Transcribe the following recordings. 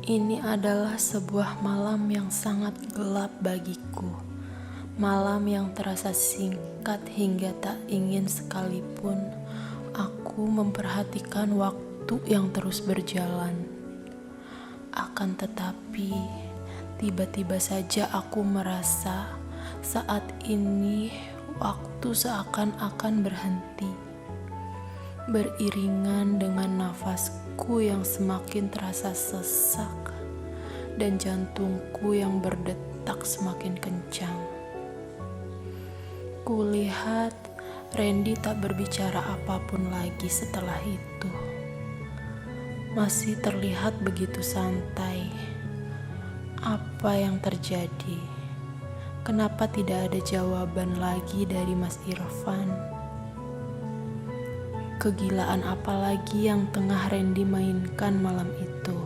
Ini adalah sebuah malam yang sangat gelap bagiku. Malam yang terasa singkat hingga tak ingin sekalipun aku memperhatikan waktu yang terus berjalan. Akan tetapi, tiba-tiba saja aku merasa saat ini waktu seakan-akan berhenti. Beriringan dengan nafasku yang semakin terasa sesak dan jantungku yang berdetak semakin kencang. Kulihat Randy tak berbicara apapun lagi setelah itu. Masih terlihat begitu santai. Apa yang terjadi? Kenapa tidak ada jawaban lagi dari Mas Irfan? Kegilaan apa lagi yang tengah Randy mainkan malam itu?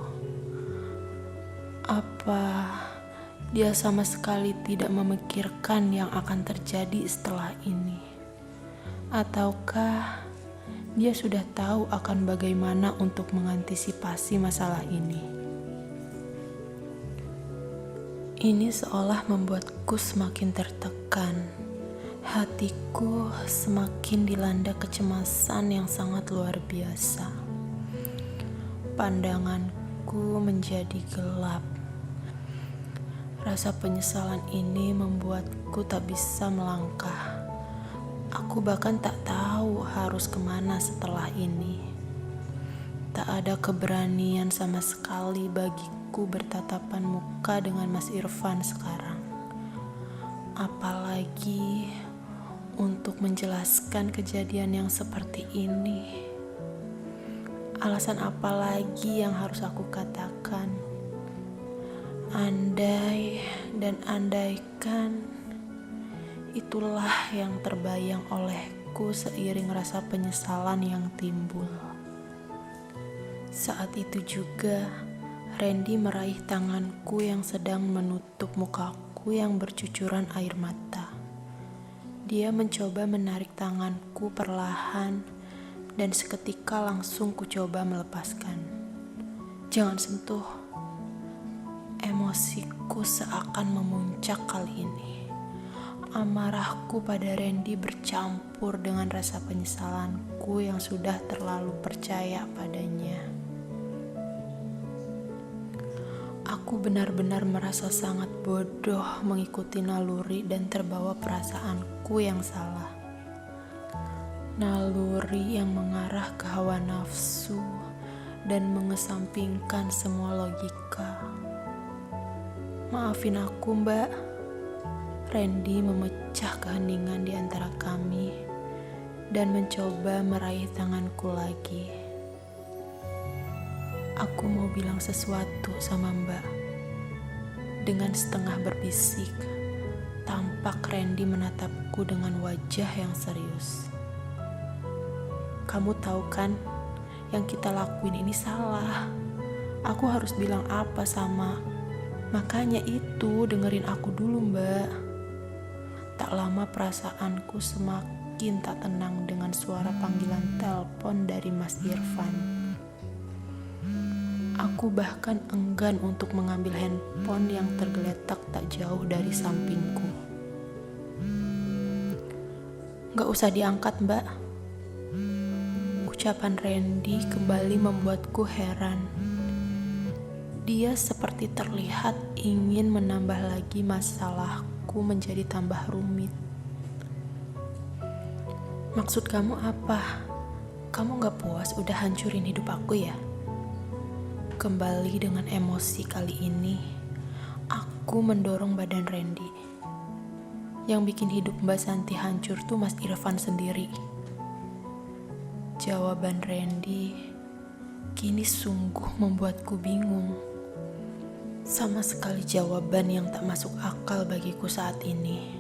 Apa dia sama sekali tidak memikirkan yang akan terjadi setelah ini? Ataukah dia sudah tahu akan bagaimana untuk mengantisipasi masalah ini? Ini seolah membuatku semakin tertekan. Hatiku semakin dilanda kecemasan yang sangat luar biasa. Pandanganku menjadi gelap. Rasa penyesalan ini membuatku tak bisa melangkah. Aku bahkan tak tahu harus kemana setelah ini. Tak ada keberanian sama sekali bagiku bertatapan muka dengan Mas Irfan sekarang. Apalagi untuk menjelaskan kejadian yang seperti ini. Alasan apa lagi yang harus aku katakan? Andai dan andaikan, itulah yang terbayang olehku seiring rasa penyesalan yang timbul. Saat itu juga, Randy meraih tanganku yang sedang menutup mukaku yang bercucuran air mata. Dia mencoba menarik tanganku perlahan dan seketika langsung kucoba melepaskan. Jangan sentuh. Emosiku seakan memuncak kali ini. Amarahku pada Randy bercampur dengan rasa penyesalanku yang sudah terlalu percaya padanya. Aku benar-benar merasa sangat bodoh mengikuti naluri dan terbawa perasaanku yang salah. Naluri yang mengarah ke hawa nafsu dan mengesampingkan semua logika. Maafin aku, Mbak. Randy memecah keheningan di antara kami dan mencoba meraih tanganku lagi. Aku mau bilang sesuatu sama Mbak. Dengan setengah berbisik, tampak Randy menatapku dengan wajah yang serius. Kamu tahu kan, yang kita lakuin ini salah. Aku harus bilang apa sama? Makanya itu, dengerin aku dulu, Mbak. Tak lama perasaanku semakin tak tenang dengan suara panggilan telepon dari Mas Irfan. Aku bahkan enggan untuk mengambil handphone yang tergeletak tak jauh dari sampingku. Gak usah diangkat, Mbak. Ucapan Randy kembali membuatku heran. Dia seperti terlihat ingin menambah lagi masalahku menjadi tambah rumit. Maksud kamu apa? Kamu gak puas udah hancurin hidup aku ya? Kembali dengan emosi kali ini, aku mendorong badan Randy. Yang bikin hidup Mbak Santi hancur tuh Mas Irfan sendiri. Jawaban Randy kini sungguh membuatku bingung. Sama sekali jawaban yang tak masuk akal bagiku saat ini.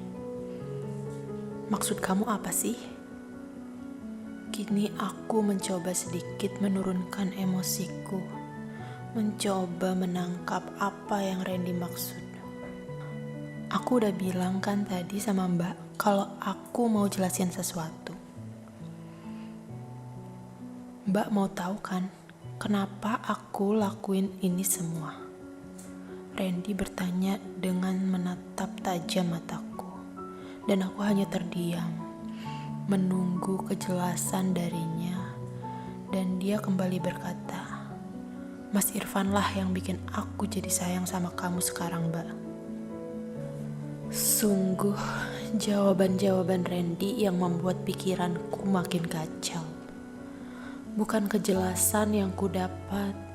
Maksud kamu apa sih? Kini aku mencoba sedikit menurunkan emosiku. Mencoba menangkap apa yang Randy maksud. Aku udah bilang kan tadi sama Mbak kalau aku mau jelasin sesuatu. Mbak mau tahu kan kenapa aku lakuin ini semua? Randy bertanya dengan menatap tajam mataku, dan aku hanya terdiam, menunggu kejelasan darinya. Dan dia kembali berkata, "Mas Irfan lah yang bikin aku jadi sayang sama kamu sekarang, Mbak." Sungguh jawaban-jawaban Randy yang membuat pikiranku makin kacau. Bukan kejelasan yang ku dapat,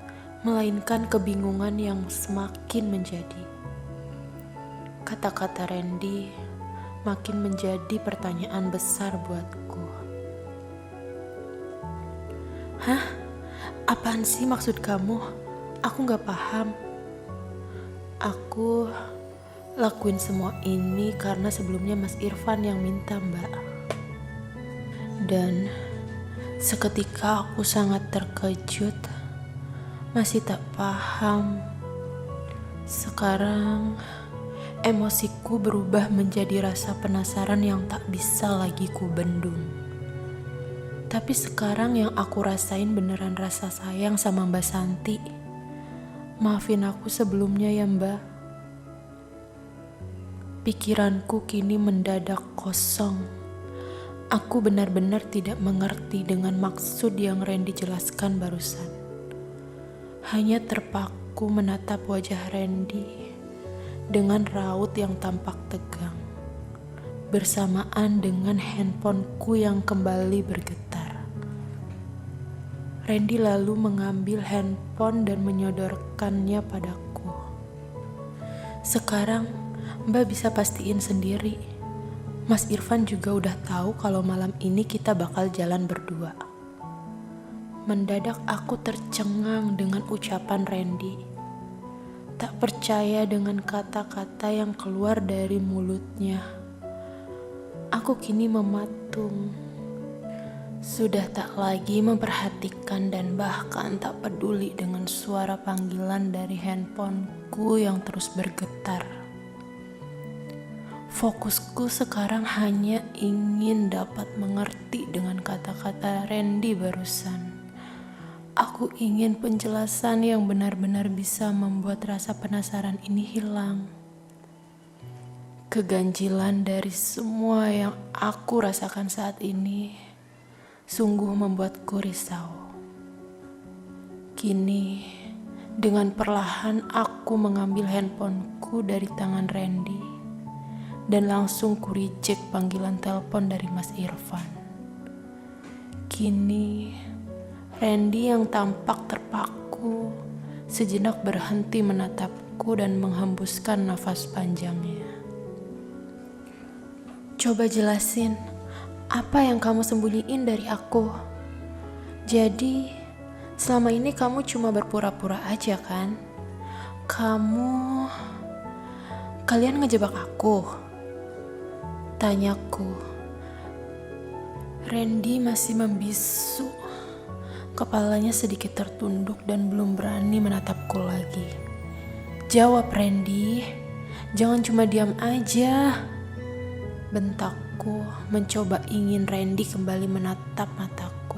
melainkan kebingungan yang semakin menjadi. Kata-kata Randy makin menjadi pertanyaan besar buatku. Hah? Apaan sih maksud kamu? Aku gak paham. Aku lakuin semua ini karena sebelumnya Mas Irfan yang minta, Mbak. Dan seketika aku sangat terkejut, masih tak paham. Sekarang emosiku berubah menjadi rasa penasaran yang tak bisa lagi kubendung. Tapi sekarang yang aku rasain beneran rasa sayang sama Mbak Santi. Maafin aku sebelumnya ya, Mbak. Pikiranku kini mendadak kosong. Aku benar-benar tidak mengerti dengan maksud yang Randy jelaskan barusan. Hanya terpaku menatap wajah Randy dengan raut yang tampak tegang, bersamaan dengan handphoneku yang kembali bergetar. Randy lalu mengambil handphone dan menyodorkannya padaku. "Sekarang Mbak bisa pastiin sendiri, Mas Irfan juga udah tahu kalau malam ini kita bakal jalan berdua." Mendadak aku tercengang dengan ucapan Randy. Tak percaya dengan kata-kata yang keluar dari mulutnya. Aku kini mematung. Sudah tak lagi memperhatikan dan bahkan tak peduli dengan suara panggilan dari handphoneku yang terus bergetar. Fokusku sekarang hanya ingin dapat mengerti dengan kata-kata Randy barusan. Aku ingin penjelasan yang benar-benar bisa membuat rasa penasaran ini hilang. Keganjilan dari semua yang aku rasakan saat ini sungguh membuatku risau. Kini, dengan perlahan aku mengambil handphoneku dari tangan Randy dan langsung ku-reject panggilan telepon dari Mas Irfan. Kini, Randy yang tampak terpaku sejenak berhenti menatapku dan menghembuskan nafas panjangnya. "Coba jelasin, apa yang kamu sembunyiin dari aku? Jadi, selama ini kamu cuma berpura-pura aja kan? Kalian ngejebak aku?" tanyaku. Randy masih membisu. Kepalanya sedikit tertunduk dan belum berani menatapku lagi. "Jawab, Randy. Jangan cuma diam aja," bentakku, mencoba ingin Randy kembali menatap mataku.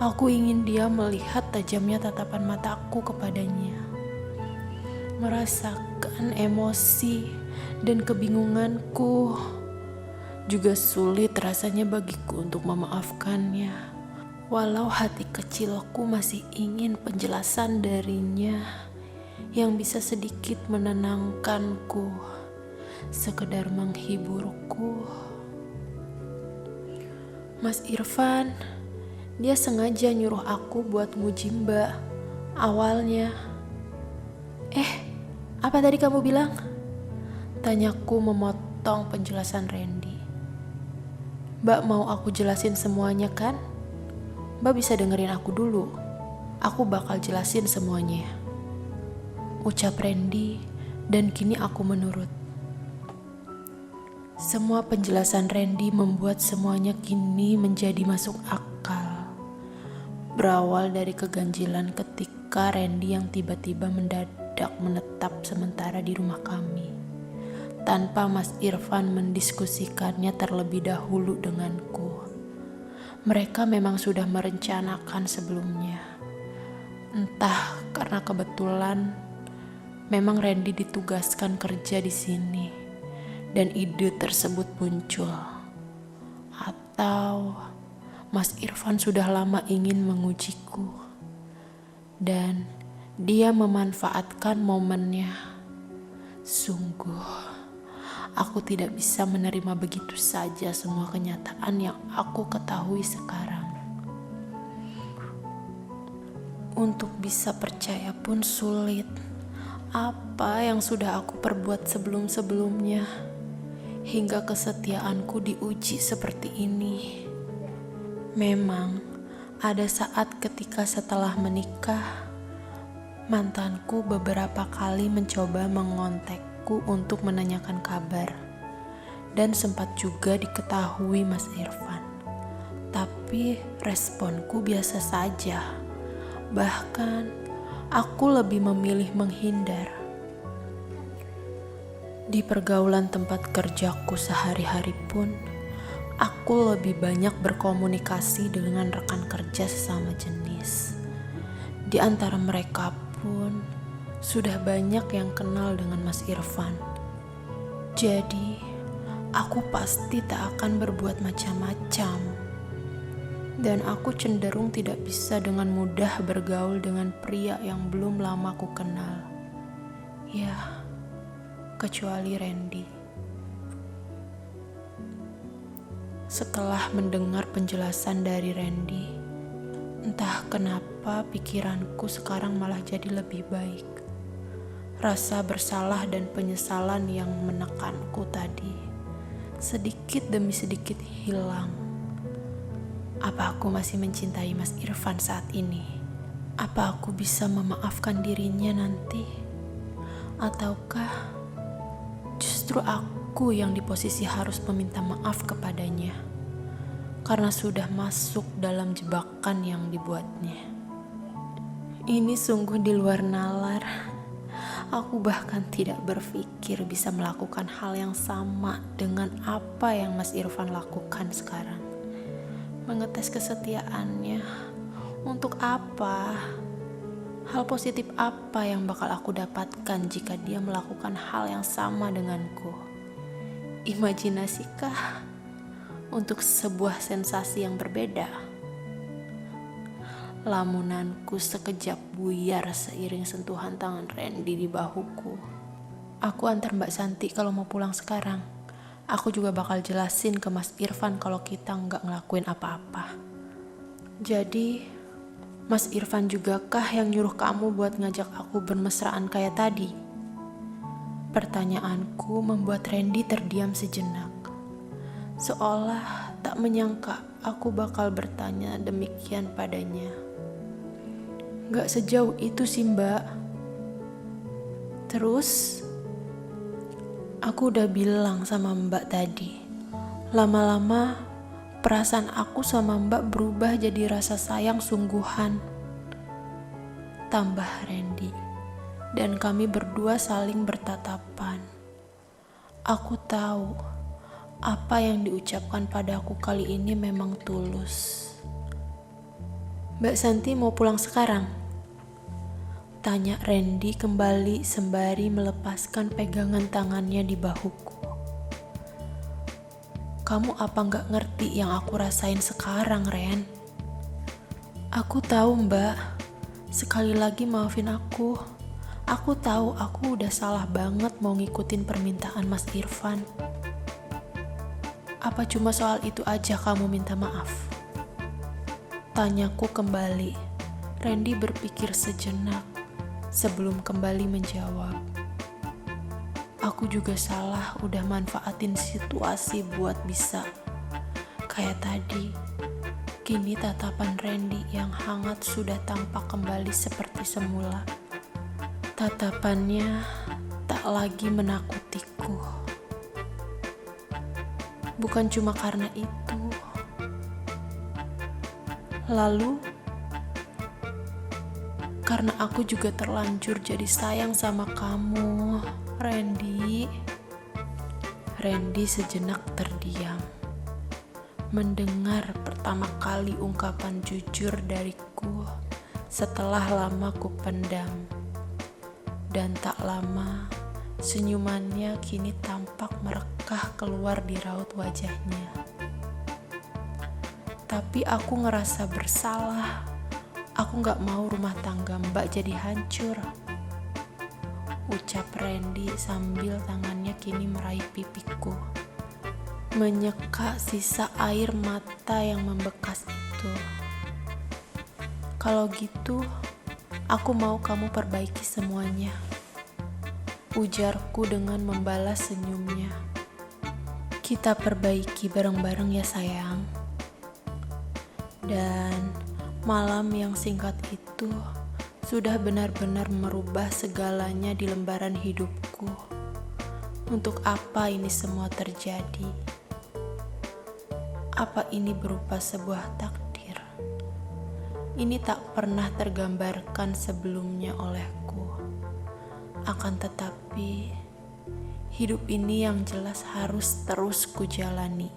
Aku ingin dia melihat tajamnya tatapan mataku kepadanya. Merasakan emosi dan kebingunganku. Juga sulit rasanya bagiku untuk memaafkannya. Walau hati kecilku masih ingin penjelasan darinya yang bisa sedikit menenangkanku, sekedar menghiburku. "Mas Irfan, dia sengaja nyuruh aku buat nguji Mbak awalnya." Apa tadi kamu bilang?" tanyaku memotong penjelasan Randy. "Mbak mau aku jelasin semuanya kan? Mbak bisa dengerin aku dulu. Aku bakal jelasin semuanya," ucap Randy, dan kini aku menurut. Semua penjelasan Randy membuat semuanya kini menjadi masuk akal. Berawal dari keganjilan ketika Randy yang tiba-tiba mendadak menetap sementara di rumah kami, tanpa Mas Irfan mendiskusikannya terlebih dahulu denganku. Mereka memang sudah merencanakan sebelumnya. Entah karena kebetulan Memang Randy ditugaskan kerja di sini dan ide tersebut muncul. Atau Mas Irfan sudah lama ingin mengujiku dan dia memanfaatkan momennya. Sungguh, aku tidak bisa menerima begitu saja semua kenyataan yang aku ketahui sekarang. Untuk bisa percaya pun sulit. Apa yang sudah aku perbuat sebelum-sebelumnya hingga kesetiaanku diuji seperti ini. Memang ada saat ketika setelah menikah, mantanku beberapa kali mencoba mengontakku untuk menanyakan kabar. Dan sempat juga diketahui Mas Irfan. Tapi responku biasa saja. Bahkan aku lebih memilih menghindar. Di pergaulan tempat kerjaku sehari-hari pun, aku lebih banyak berkomunikasi dengan rekan kerja sesama jenis. Di antara mereka pun, sudah banyak yang kenal dengan Mas Irfan. Jadi, aku pasti tak akan berbuat macam-macam. Dan aku cenderung tidak bisa dengan mudah bergaul dengan pria yang belum lama aku kenal. Ya, kecuali Randy. Setelah mendengar penjelasan dari Randy, entah kenapa pikiranku sekarang malah jadi lebih baik. Rasa bersalah dan penyesalan yang menekanku tadi sedikit demi sedikit hilang. Apa aku masih mencintai Mas Irfan saat ini? Apa aku bisa memaafkan dirinya nanti? Ataukah justru aku yang di posisi harus meminta maaf kepadanya karena sudah masuk dalam jebakan yang dibuatnya? Ini sungguh di luar nalar. Aku bahkan tidak berpikir bisa melakukan hal yang sama dengan apa yang Mas Irfan lakukan sekarang. Mengetes kesetiaannya. Untuk apa? Hal positif apa yang bakal aku dapatkan jika dia melakukan hal yang sama denganku? Imajinasikah untuk sebuah sensasi yang berbeda? Lamunanku sekejap buyar seiring sentuhan tangan Randy di bahuku. Aku antar Mbak Santi kalau mau pulang sekarang. Aku juga bakal jelasin ke Mas Irfan kalau kita nggak ngelakuin apa-apa. Jadi, Mas Irfan juga kah yang nyuruh kamu buat ngajak aku bermesraan kayak tadi? Pertanyaanku membuat Randy terdiam sejenak. Seolah tak menyangka aku bakal bertanya demikian padanya. Nggak sejauh itu sih Mbak. Terus aku udah bilang sama Mbak tadi, lama-lama perasaan aku sama Mbak berubah jadi rasa sayang sungguhan. Tambah Randy, dan kami berdua saling bertatapan. Aku tahu apa yang diucapkan padaku kali ini memang tulus. Mbak Santi mau pulang sekarang? Tanya Randy kembali sembari melepaskan pegangan tangannya di bahuku. Kamu apa gak ngerti yang aku rasain sekarang, Ren? Aku tahu, Mbak. Sekali lagi maafin aku. Aku tahu aku udah salah banget mau ngikutin permintaan Mas Irfan. Apa cuma soal itu aja kamu minta maaf? Tanyaku kembali. Randy berpikir sejenak sebelum kembali menjawab. Aku juga salah udah manfaatin situasi buat bisa kayak tadi. Kini tatapan Randy yang hangat sudah tampak kembali seperti semula. Tatapannya tak lagi menakutiku. Bukan cuma karena itu. Lalu karena aku juga terlanjur jadi sayang sama kamu, Randy. Randy sejenak terdiam, mendengar pertama kali ungkapan jujur dariku setelah lama ku pendam. Dan tak lama, senyumannya kini tampak merekah keluar di raut wajahnya. Tapi aku ngerasa bersalah. Aku gak mau rumah tangga Mbak jadi hancur, ucap Randy sambil tangannya kini meraih pipiku, menyeka sisa air mata yang membekas itu. Kalau gitu, aku mau kamu perbaiki semuanya, ujarku dengan membalas senyumnya. Kita perbaiki bareng-bareng ya sayang. Dan malam yang singkat itu sudah benar-benar merubah segalanya di lembaran hidupku. Untuk apa ini semua terjadi? Apa ini berupa sebuah takdir? Ini tak pernah tergambarkan sebelumnya olehku. Akan tetapi, hidup ini yang jelas harus terus kujalani.